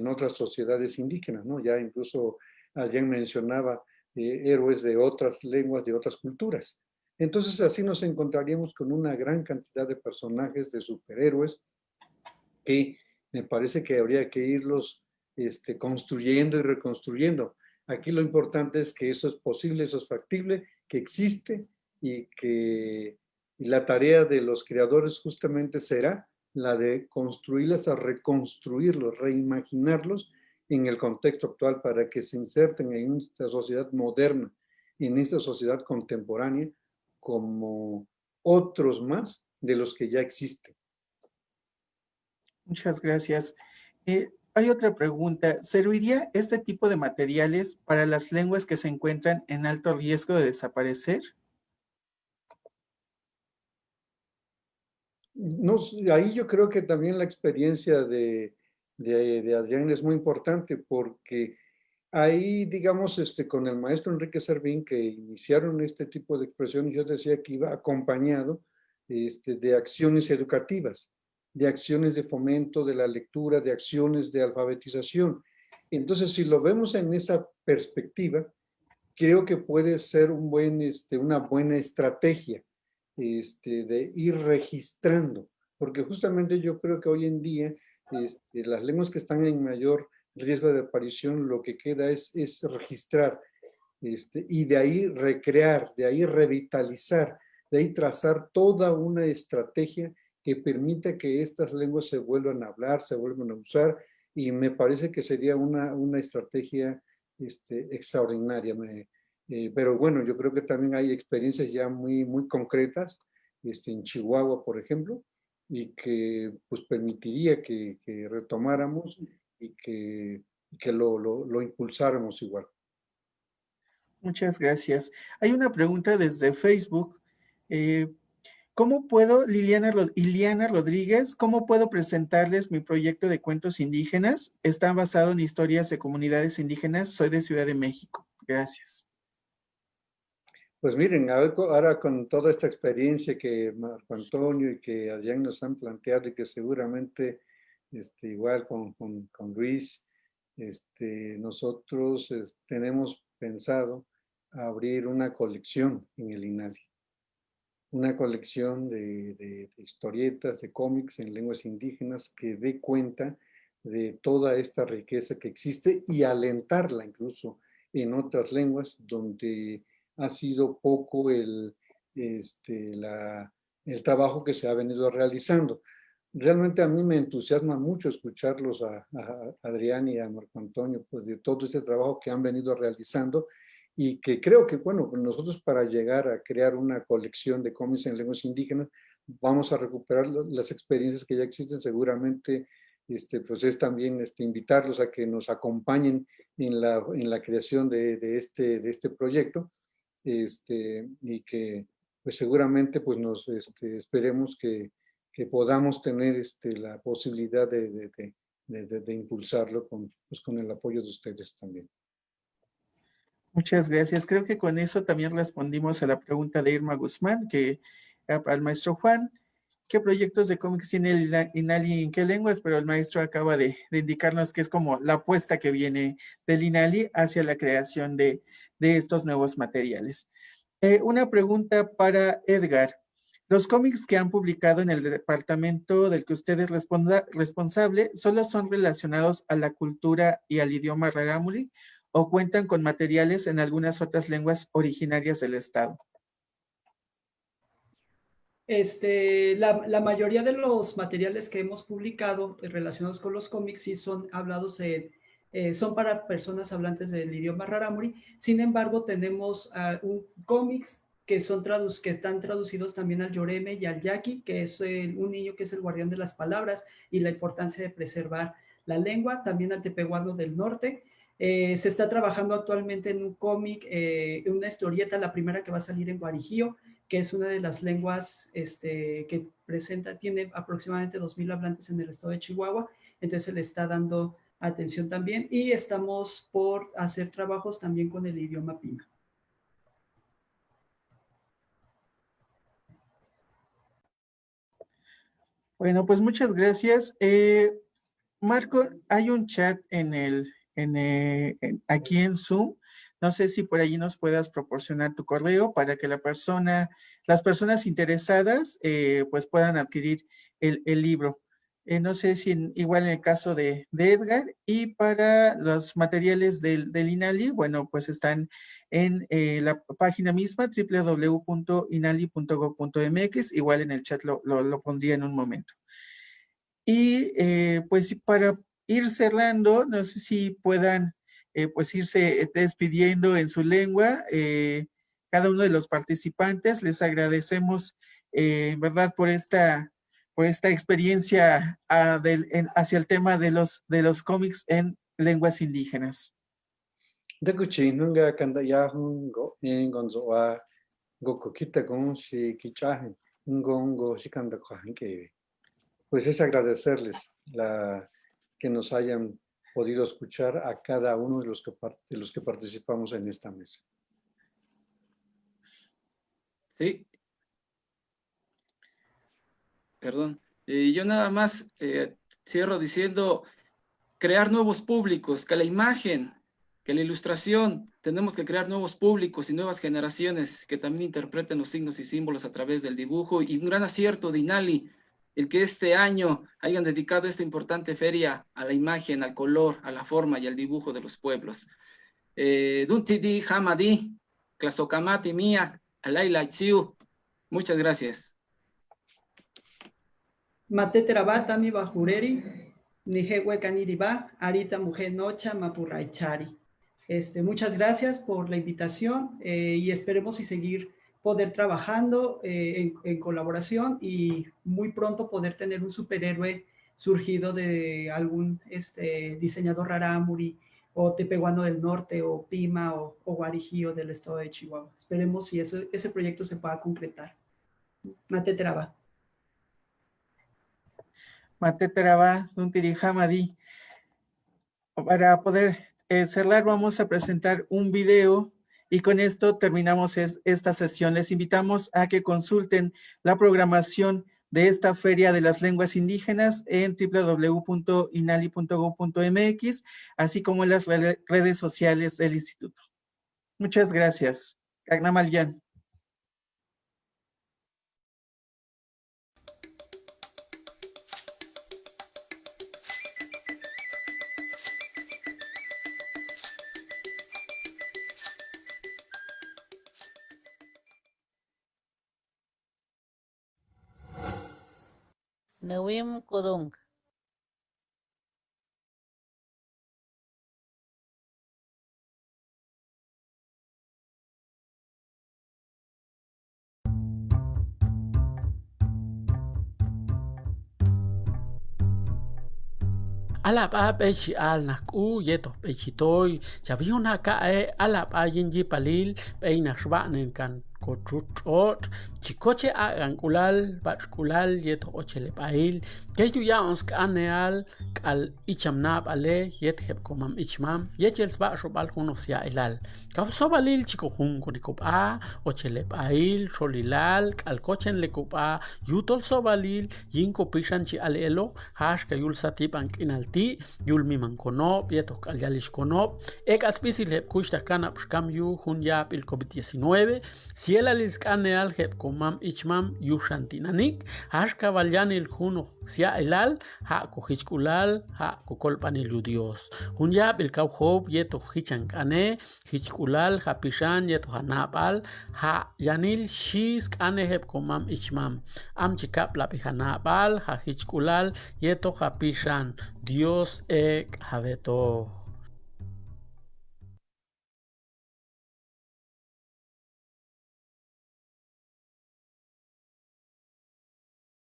otras sociedades indígenas, ¿no? Ya incluso Adrián mencionaba héroes de otras lenguas, de otras culturas. Entonces así nos encontraríamos con una gran cantidad de personajes, de superhéroes, que me parece que habría que irlos construyendo y reconstruyendo. Aquí lo importante es que eso es posible, eso es factible, que existe y que la tarea de los creadores justamente será la de construirlas, a reconstruirlos, reimaginarlos en el contexto actual para que se inserten en esta sociedad moderna, en esta sociedad contemporánea, como otros más de los que ya existen. Muchas gracias. Hay otra pregunta. ¿Serviría este tipo de materiales para las lenguas que se encuentran en alto riesgo de desaparecer? No, ahí yo creo que también la experiencia de Adrián es muy importante porque ahí, digamos, con el maestro Enrique Servín, que iniciaron este tipo de expresiones, yo decía que iba acompañado de acciones educativas, de acciones de fomento de la lectura, de acciones de alfabetización. Entonces, si lo vemos en esa perspectiva, creo que puede ser una buena estrategia de ir registrando, porque justamente yo creo que hoy en día las lenguas que están en mayor riesgo de aparición, lo que queda es registrar y de ahí recrear, de ahí revitalizar, de ahí trazar toda una estrategia que permita que estas lenguas se vuelvan a hablar, se vuelvan a usar, y me parece que sería una estrategia extraordinaria. Pero bueno, yo creo que también hay experiencias ya muy, muy concretas en Chihuahua, por ejemplo, y que pues permitiría que retomáramos y que lo impulsáramos igual. Muchas gracias. Hay una pregunta desde Facebook. Eh, ¿Cómo puedo, Iliana Rodríguez, cómo puedo presentarles mi proyecto de cuentos indígenas? Está basado en historias de comunidades indígenas. Soy de Ciudad de México. Gracias. Pues miren, ahora con toda esta experiencia que Marco Antonio y que Adrián nos han planteado y que seguramente igual con Luis, nosotros tenemos pensado abrir una colección en el INALI, una colección de historietas, de cómics en lenguas indígenas que dé cuenta de toda esta riqueza que existe y alentarla incluso en otras lenguas donde ha sido poco el trabajo que se ha venido realizando. Realmente a mí me entusiasma mucho escucharlos a Adrián y a Marco Antonio, pues de todo este trabajo que han venido realizando y que creo que, bueno, nosotros para llegar a crear una colección de cómics en lenguas indígenas, vamos a recuperar las experiencias que ya existen, seguramente, pues es también invitarlos a que nos acompañen en la creación de este proyecto, y que pues seguramente pues nos esperemos que podamos tener la posibilidad de impulsarlo pues, con el apoyo de ustedes también. Muchas gracias. Creo que con eso también respondimos a la pregunta de Irma Guzmán, que al maestro Juan, ¿qué proyectos de cómics tiene el INALI y en qué lenguas? Pero el maestro acaba de indicarnos que es como la apuesta que viene del INALI hacia la creación de estos nuevos materiales. Una pregunta para Edgar. ¿Los cómics que han publicado en el departamento del que usted es responsable solo son relacionados a la cultura y al idioma rarámuri o cuentan con materiales en algunas otras lenguas originarias del estado? La mayoría de los materiales que hemos publicado relacionados con los cómics sí son hablados son para personas hablantes del idioma rarámuri. Sin embargo, tenemos cómics que están traducidos también al yoreme y al yaqui, que es un niño que es el guardián de las palabras y la importancia de preservar la lengua, también al tepehuano del norte. Se está trabajando actualmente en un cómic, una historieta, la primera que va a salir en Guarijío, que es una de las lenguas que tiene aproximadamente 2,000 hablantes en el estado de Chihuahua, entonces se le está dando atención también y estamos por hacer trabajos también con el idioma Pima. Bueno, pues muchas gracias. Marco, hay un chat aquí en Zoom. No sé si por allí nos puedas proporcionar tu correo para que las personas interesadas pues puedan adquirir el libro. No sé si igual en el caso de Edgar, y para los materiales del INALI, bueno, pues están en la página misma, www.inali.gov.mx, igual en el chat lo pondría en un momento. Y pues para ir cerrando, no sé si puedan pues irse despidiendo en su lengua. Cada uno de los participantes, les agradecemos en verdad por esta experiencia hacia el tema de los cómics en lenguas indígenas. Dakuchi nunga kanda ya hungo engonzo wa goku kita gon shi kichaje ngongo shikanda kwahanke. Pues es agradecerles que nos hayan podido escuchar a cada uno de los que participamos en esta mesa. Sí. Perdón. Yo nada más cierro diciendo, crear nuevos públicos, que la imagen, que la ilustración, tenemos que crear nuevos públicos y nuevas generaciones que también interpreten los signos y símbolos a través del dibujo. Y un gran acierto de INALI, el que este año hayan dedicado esta importante feria a la imagen, al color, a la forma y al dibujo de los pueblos. Duntidi, Hamadi, Clasokamati, Mía, Alaila, Chiu. Muchas gracias. Mateterabata mi bajureri, nije huecaniriba, arita mujer nocha mapurraichari. Muchas gracias por la invitación y esperemos y seguir poder trabajando en colaboración y muy pronto poder tener un superhéroe surgido de algún diseñador rarámuri o tepehuano del norte o Pima o Guarijío del estado de Chihuahua. Esperemos si ese proyecto se pueda concretar. Mateteraba. Mateteraba, Duntiri Hamadi. Para poder cerrar, vamos a presentar un video y con esto terminamos esta sesión. Les invitamos a que consulten la programación de esta Feria de las Lenguas Indígenas en www.inali.go.mx, así como en las redes sociales del Instituto. Muchas gracias. Agnamalyan. Nawim Kodong. Alap a pechi al naku yeto pechi toy chabiona ka alap a yinji palil peina shbanen kan kochuchot chikoche a ankulal batkulal yeto ochele pail que tu ya ons kaneal al ichamnab ale yet heb komam ichmam yechels ba shobal hunosia ilal kapsobalil chiko hun konikop a ochele pail solilal al kochen lekop a yutol sobalil yinko pishan chi alelo hash kayul satip ankinalti yul miman konop yeto al yalish konop ek aspisil heb kushta kanap shkam yu hun ya pil COVID-19 si el aliskaneal heb komam ichmam yushantinanik hash kavalyanil huno sia elal ha kohichkulal ha kokolpanil Dios hun ya pil kauhob yeto hichankane hichkulal ha pishan yeto hanapal ha yanil shis kane heb komam ichmam am chikap la pihanapal ha hichkulal yeto ha pishan Dios ek habeto.